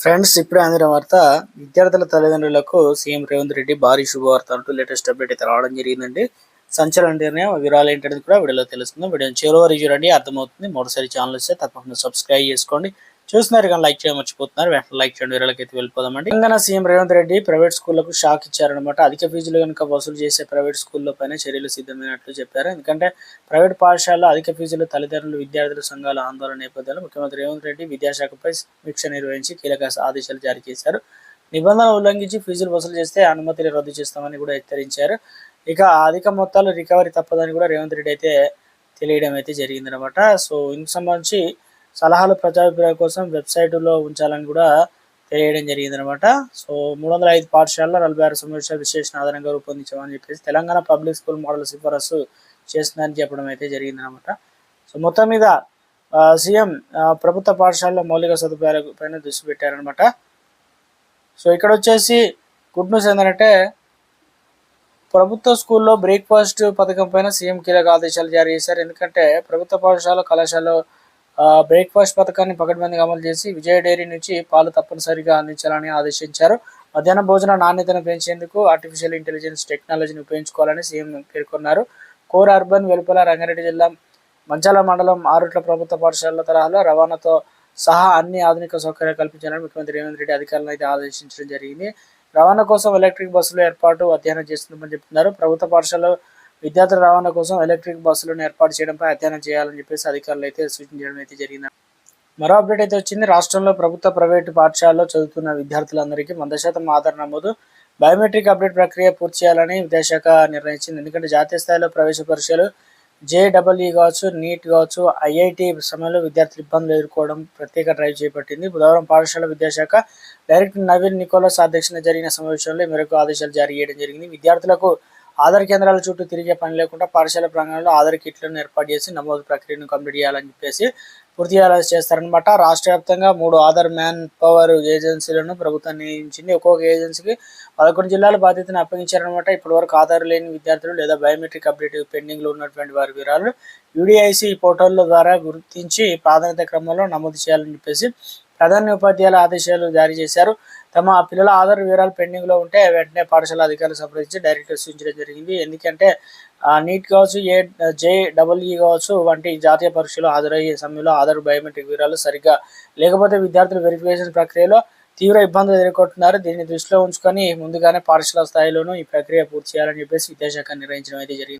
Friends, ఇప్పుడే అందిన వార్త. విద్యార్థుల తల్లిదండ్రులకు సీఎం రేవంత్ రెడ్డి భారీ శుభవార్త అంటూ లేటెస్ట్ అప్డేట్ అయితే రావడం జరిగిందండి. సంచలన నిర్ణయం, వివరాలు ఏంటనేది కూడా వీడియోలో తెలుస్తుంది. వీడియోని చివరి వరకు చూడండి, అర్థమవుతుంది. మొదటిసారి ఛానల్ వస్తే తప్పకుండా సబ్స్క్రైబ్ చేసుకోండి. చూస్తున్నారు కానీ లైక్ చేయడం మర్చిపోతున్నారు. వెంటనే లైక్ చేయండి. వీడియోలకి అయితే వెళ్ళిపోదామండి. తెలంగాణ సీఎం రేవంత్ రెడ్డి ప్రైవేట్ స్కూళ్లకు షాక్ ఇచ్చారనమాట. అధిక ఫీజులు కనుక వసూలు చేసే ప్రైవేట్ స్కూళ్ల పైన చర్యలు సిద్ధమైనట్లు చెప్పారు. ఎందుకంటే ప్రైవేట్ పాఠశాలలో అధిక ఫీజులు తల్లిదండ్రులు, విద్యార్థుల సంఘాల ఆందోళన నేపథ్యంలో ముఖ్యమంత్రి రేవంత్ రెడ్డి విద్యాశాఖపై సమీక్ష నిర్వహించి కీలక ఆదేశాలు జారీ చేశారు. నిబంధనలు ఉల్లంఘించి ఫీజులు వసూలు చేస్తే అనుమతిని రద్దు చేస్తామని కూడా హెచ్చరించారు. ఇక అధిక మొత్తాలు రికవరీ తప్పదని కూడా రేవంత్ రెడ్డి అయితే తెలియడం అయితే జరిగిందనమాట. సో ఇందుకు సంబంధించి సలహాలు ప్రజాభిప్రాయం కోసం వెబ్సైటులో ఉంచాలని కూడా తెలియడం జరిగిందనమాట. సో 305 పాఠశాలలో 46 సంవత్సరాల విశేషణ ఆధారంగా రూపొందించామని చెప్పేసి తెలంగాణ పబ్లిక్ స్కూల్ మోడల్ సిఫారసు చేస్తుందని చెప్పడం అయితే జరిగిందనమాట. సో మొత్తం మీద సీఎం ప్రభుత్వ పాఠశాలలో మౌలిక సదుపాయాల పైన దృష్టి పెట్టారనమాట. సో ఇక్కడ వచ్చేసి గుడ్ న్యూస్ ఏంటంటే ప్రభుత్వ స్కూల్లో బ్రేక్ఫాస్ట్ పథకం పైన సీఎం కీలక ఆదేశాలు జారీ చేశారు. ఎందుకంటే ప్రభుత్వ పాఠశాల కళాశాలలో బ్రేక్ఫాస్ట్ పథకాన్ని పకడ్బందీగా అమలు చేసి విజయ డైరీ నుంచి పాలు తప్పనిసరిగా అందించాలని ఆదేశించారు. మధ్యాహ్న భోజన నాణ్యతను పెంచేందుకు ఆర్టిఫిషియల్ ఇంటెలిజెన్స్ టెక్నాలజీని ఉపయోగించుకోవాలని సీఎం పేర్కొన్నారు. కోర్ అర్బన్, వెలుపల, రంగారెడ్డి జిల్లా మంచాల మండలం ఆరుట్ల ప్రభుత్వ పాఠశాలల తరహాలో రవాణాతో సహా అన్ని ఆధునిక సౌకర్యాలు కల్పించాలని ముఖ్యమంత్రి రేవంత్ రెడ్డి అధికారులను అయితే ఆదేశించడం జరిగింది. రవాణా కోసం ఎలక్ట్రిక్ బస్సుల ఏర్పాటు అధ్యయనం చేస్తుందని చెప్తున్నారు. ప్రభుత్వ పాఠశాలలో విద్యార్థుల రవాణా కోసం ఎలక్ట్రిక్ బస్సులను ఏర్పాటు చేయడంపై అధ్యయనం చేయాలని చెప్పేసి అధికారులు అయితే సూచించడం అయితే జరిగింది. మరో అప్డేట్ అయితే వచ్చింది. రాష్ట్రంలో ప్రభుత్వ, ప్రైవేటు పాఠశాలలో చదువుతున్న విద్యార్థులందరికీ 100% ఆధార్ నమోదు, బయోమెట్రిక్ అప్డేట్ ప్రక్రియ పూర్తి చేయాలని విద్యాశాఖ నిర్ణయించింది. ఎందుకంటే జాతీయ స్థాయిలో ప్రవేశ పరీక్షలు, జేఈఈ కావచ్చు, నీట్ కావచ్చు, ఐఐటి సమయంలో విద్యార్థులు ఇబ్బందులు ఎదుర్కోవడం ప్రత్యేక డ్రైవ్ చేపట్టింది. బుధవారం పాఠశాల విద్యాశాఖ డైరెక్టర్ నవీన్ నికోలస్ అధ్యక్షతన జరిగిన సమావేశంలో ఈ మేరకు ఆదేశాలు జారీ చేయడం జరిగింది. విద్యార్థులకు ఆధార్ కేంద్రాల చుట్టూ తిరిగే పని లేకుండా పాఠశాల ప్రాంగణంలో ఆధార్ కిట్లను ఏర్పాటు చేసి నమోదు ప్రక్రియను కంప్లీట్ చేయాలని చెప్పేసి పూర్తి చేస్తారనమాట. రాష్ట్ర వ్యాప్తంగా 3 ఆధార్ మ్యాన్ పవర్ ఏజెన్సీలను ప్రభుత్వం నియమించింది. ఒక్కొక్క ఏజెన్సీకి 11 జిల్లాల బాధ్యతను అప్పగించారనమాట. ఇప్పటివరకు ఆధార్ లేని విద్యార్థులు లేదా బయోమెట్రిక్ అప్డేట్ పెండింగ్లో ఉన్నటువంటి వారి వివరాలు యూడిఐసి పోర్టల్ ద్వారా గుర్తించి ప్రాధాన్యత క్రమంలో నమోదు చేయాలని చెప్పేసి ప్రధాన ఉపాధ్యాయుల ఆదేశాలు జారీ చేశారు. తమ పిల్లల ఆధార్ వివరాలు పెండింగ్లో ఉంటే వెంటనే పాఠశాల అధికారులు సంప్రదించి డైరెక్టర్ సూచించడం జరిగింది. ఎందుకంటే నీట్ కావచ్చు, జేఈఈ కావచ్చు వంటి జాతీయ పరీక్షలు హాజరయ్యే సమయంలో ఆధార్ బయోమెట్రిక్ వివరాలు సరిగ్గా లేకపోతే విద్యార్థుల వెరిఫికేషన్ ప్రక్రియలో తీవ్ర ఇబ్బందులు ఎదుర్కొంటున్నారు. దీన్ని దృష్టిలో ఉంచుకొని ముందుగానే పాఠశాల స్థాయిలోనూ ఈ ప్రక్రియ పూర్తి చేయాలని చెప్పేసి విద్యాశాఖ నిర్ణయించడం అయితే జరిగింది.